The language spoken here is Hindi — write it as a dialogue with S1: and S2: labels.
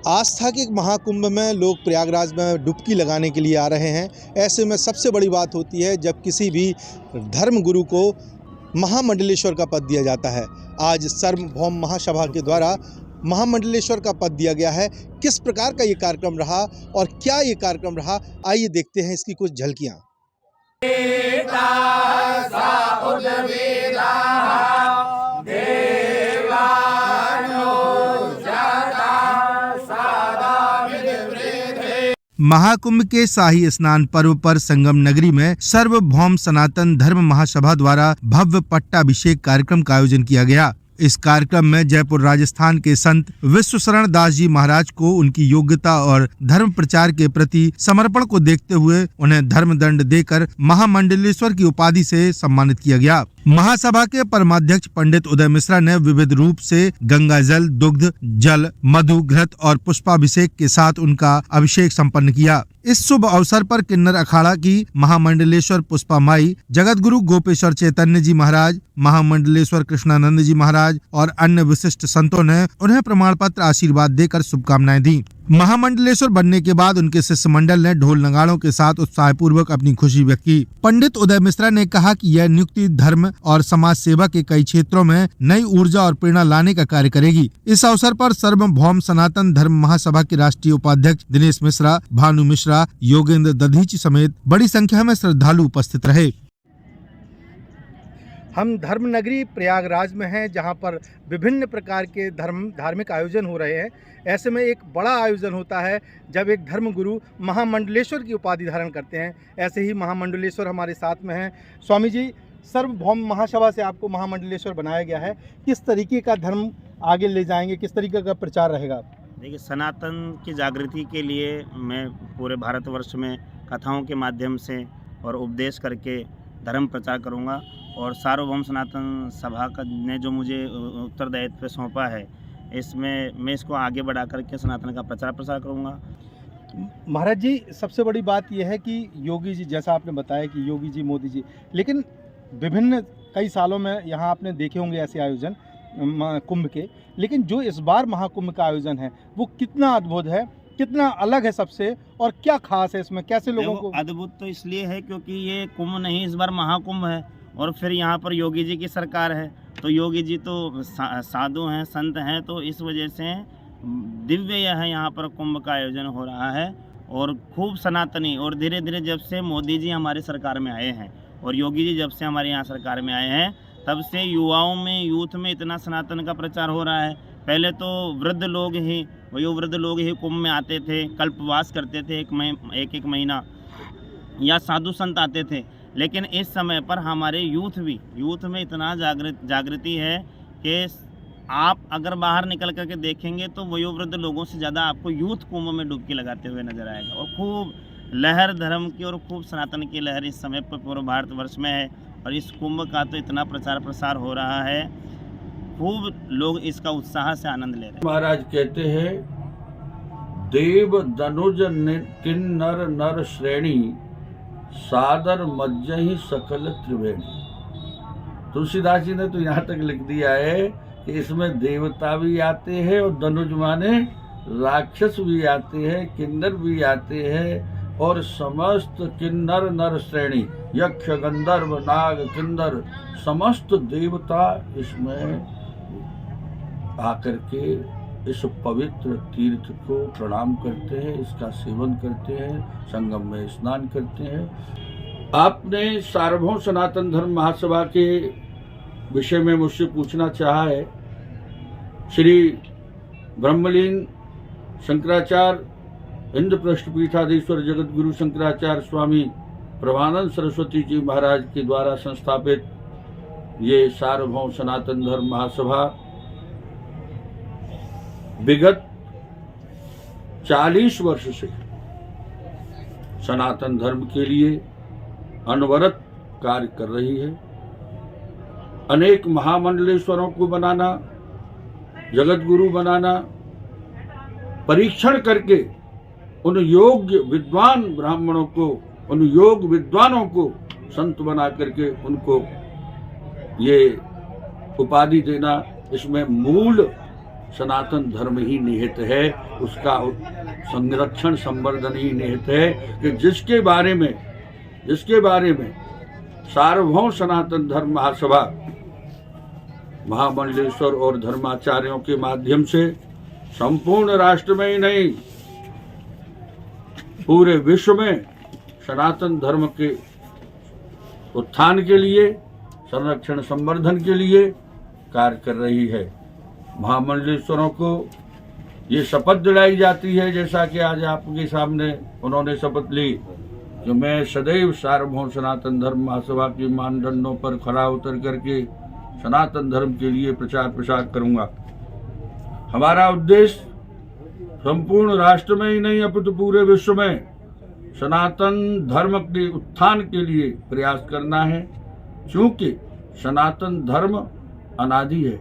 S1: आस्था के महाकुंभ में लोग प्रयागराज में डुबकी लगाने के लिए आ रहे हैं। ऐसे में सबसे बड़ी बात होती है जब किसी भी धर्म गुरु को महामंडलेश्वर का पद दिया जाता है। आज सार्वभौम महासभा के द्वारा महामंडलेश्वर का पद दिया गया है। किस प्रकार का ये कार्यक्रम रहा और क्या ये कार्यक्रम रहा, आइए देखते हैं इसकी कुछ झलकियाँ। महाकुंभ के शाही स्नान पर्व पर संगम नगरी में सार्वभौम सनातन धर्म महासभा द्वारा भव्य पट्टाभिषेक कार्यक्रम का आयोजन किया गया। इस कार्यक्रम में जयपुर राजस्थान के संत विश्वशरण दास जी महाराज को उनकी योग्यता और धर्म प्रचार के प्रति समर्पण को देखते हुए उन्हें धर्म दंड देकर महामंडलेश्वर की उपाधि से सम्मानित किया गया। महासभा के परमाध्यक्ष पंडित उदय मिश्रा ने विविध रूप से गंगा जल, दुग्ध जल, मधु, घृत और पुष्पाभिषेक के साथ उनका अभिषेक संपन्न किया। इस शुभ अवसर पर किन्नर अखाड़ा की महामंडलेश्वर पुष्पा माई, जगत गुरु गोपेश्वर चैतन्य जी महाराज, महामंडलेश्वर कृष्णानंद जी महाराज और अन्य विशिष्ट संतों ने उन्हें प्रमाण पत्र आशीर्वाद देकर शुभकामनाएं दी। महामंडलेश्वर बनने के बाद उनके शिष्य मंडल ने ढोल नगाड़ों के साथ उत्साहपूर्वक अपनी खुशी व्यक्त की। पंडित उदय मिश्रा ने कहा कि यह नियुक्ति धर्म और समाज सेवा के कई क्षेत्रों में नई ऊर्जा और प्रेरणा लाने का कार्य करेगी। इस अवसर पर सार्वभौम सनातन धर्म महासभा के राष्ट्रीय उपाध्यक्ष दिनेश मिश्रा, भानु मिश्रा, योगेंद्र दधीची समेत बड़ी संख्या में श्रद्धालु उपस्थित रहे। हम धर्म नगरी प्रयागराज में हैं, जहां पर विभिन्न प्रकार के धार्मिक आयोजन हो रहे हैं। ऐसे में एक बड़ा आयोजन होता है जब एक धर्म गुरु महामंडलेश्वर की उपाधि धारण करते हैं। ऐसे ही महामंडलेश्वर हमारे साथ में हैं। स्वामी जी, सार्वभौम महासभा से आपको महामंडलेश्वर बनाया गया है, किस तरीके का धर्म आगे ले जाएंगे, किस तरीके का प्रचार रहेगा?
S2: देखिए, सनातन की जागृति के लिए मैं पूरे भारतवर्ष में कथाओं के माध्यम से और उपदेश करके धर्म प्रचार करूंगा। और सार्वभौम सनातन सभा का ने जो मुझे उत्तरदायित्व सौंपा है, इसमें मैं इसको आगे बढ़ा करके सनातन का प्रचार प्रसार करूंगा।
S1: महाराज जी, सबसे बड़ी बात यह है कि योगी जी, जैसा आपने बताया कि योगी जी, मोदी जी, लेकिन विभिन्न कई सालों में यहाँ आपने देखे होंगे ऐसे आयोजन कुंभ के, लेकिन जो इस बार महाकुंभ का आयोजन है वो कितना अद्भुत है, कितना अलग है सबसे, और क्या खास है इसमें, कैसे लोगों को?
S2: अद्भुत तो इसलिए है क्योंकि ये कुंभ नहीं, इस बार महाकुंभ है और फिर यहाँ पर योगी जी की सरकार है। तो योगी जी तो साधु हैं, संत हैं, तो इस वजह से दिव्य यह है यहाँ पर कुंभ का आयोजन हो रहा है। और खूब सनातनी, और धीरे धीरे जब से मोदी जी हमारी सरकार में आए हैं और योगी जी जब से हमारे यहाँ सरकार में आए हैं, तब से युवाओं में, यूथ में इतना सनातन का प्रचार हो रहा है। पहले तो वृद्ध लोग ही कुंभ में आते थे, कल्पवास करते थे, एक महीना, या साधु संत आते थे। लेकिन इस समय पर हमारे यूथ में इतना जागृति है कि आप अगर बाहर निकल करके देखेंगे तो वयोवृद्ध लोगों से ज़्यादा आपको यूथ कुंभ में डुबकी लगाते हुए नजर आएगा। और खूब लहर धर्म की और खूब सनातन की लहर इस समय पर पूरे भारतवर्ष में है। और इस कुंभ का तो इतना प्रचार प्रसार हो रहा है, खूब लोग इसका उत्साह से आनंद ले रहे हैं।
S3: महाराज कहते हैं, देव दनुज किन्नर नर श्रेणी, सादर मज्जहि सकल त्रिवेणी। तुलसीदास जी ने तो यहाँ तक लिख दिया है कि इसमें देवता भी आते हैं और दनुज माने राक्षस भी आते हैं, किन्नर भी आते हैं, और समस्त किन्नर नर श्रेणी, यक्ष गंधर्व नाग किन्नर, समस्त देवता इसमें आकर के इस पवित्र तीर्थ को प्रणाम करते हैं, इसका सेवन करते हैं, संगम में स्नान करते हैं। आपने सार्वभौम सनातन धर्म महासभा के विषय में मुझसे पूछना चाहा है। श्री ब्रह्मलीन शंकराचार्य इंद्रप्रस्थ पीठाधीश्वर जगत गुरु शंकराचार्य स्वामी प्रभानंद सरस्वती जी महाराज के द्वारा संस्थापित ये सार्वभौम सनातन धर्म महासभा विगत 40 वर्ष से सनातन धर्म के लिए अनवरत कार्य कर रही है। अनेक महामंडलेश्वरों को बनाना, जगत गुरु बनाना, परीक्षण करके उन योग्य विद्वान ब्राह्मणों को, उन योग विद्वानों को संत बना करके उनको ये उपाधि देना, इसमें मूल सनातन धर्म ही निहित है, उसका संरक्षण संवर्धन ही निहित है कि जिसके बारे में सार्वभौम सनातन धर्म महासभा महामंडलेश्वर और धर्माचार्यों के माध्यम से संपूर्ण राष्ट्र में ही नहीं पूरे विश्व में सनातन धर्म के उत्थान के लिए, संरक्षण संवर्धन के लिए कार्य कर रही है। महामंडलेश्वरों को ये शपथ दिलाई जाती है, जैसा कि आज आपके सामने उन्होंने शपथ ली कि मैं सदैव सार्वभौम सनातन धर्म महासभा के मानदंडों पर खरा उतर करके सनातन धर्म के लिए प्रचार प्रसार करूंगा। हमारा उद्देश्य संपूर्ण राष्ट्र में ही नहीं अपितु पूरे विश्व में सनातन धर्म के उत्थान के लिए प्रयास करना है, क्योंकि सनातन धर्म अनादि है।